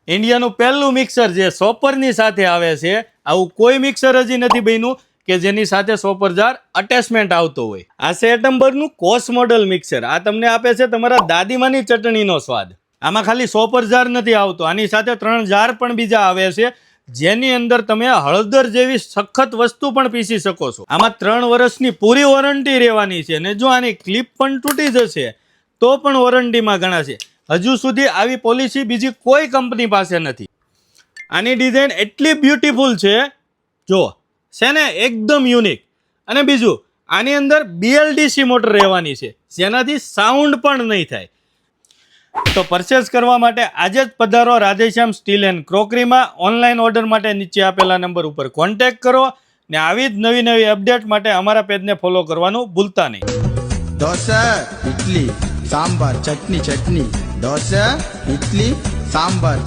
ઇન્ડિયાનું પહેલું મિક્સર જે સોપરની સાથે આવે છે, આવું કોઈ મિક્સર હજી નથી બન્યું કે જેની સાથે સોપર જાર અટેચમેન્ટ આવતો હોય. આ છે 8 નંબરનું કોસ મોડલ મિક્સર. આ તમને આપે છે તમારા દાદીમાની ચટણીનો સ્વાદ. આમાં ખાલી સોપર જાર નથી આવતો, આની સાથે 3 જાર પણ બીજા આવે છે, જેની અંદર તમે હળદર જેવી સખત વસ્તુ પણ પીસી શકો છો. આમાં 3 વર્ષની પૂરી વોરંટી રહેવાની છે, અને જો આની ક્લિપ પણ તૂટી જશે તો પણ વોરંટીમાં ગણાશે. હજુ સુધી આવી પોલિસી બીજી કોઈ કંપની પાસે નથી. આની ડિઝાઇન એટલી બ્યુટીફુલ છે, જો છે ને, એકદમ યુનિક. અને બીજું, આની અંદર BLDC મોટર રહેવાની છે, જેનાથી સાઉન્ડ પણ નહીં થાય. તો પરચેસ કરવા માટે આજે જ પધારો રાધેશ્યામ સ્ટીલ એન્ડ ક્રોકરીમાં. ઓનલાઈન ઓર્ડર માટે નીચે આપેલા નંબર ઉપર કોન્ટેક્ટ કરો, ને આવી જ નવી નવી અપડેટ માટે અમારા પેજને ફોલો કરવાનું ભૂલતા નહીં. દોસા, ઇડલી, સાંભાર, ચટણી, દોસા, ઇડલી, સાંભાર.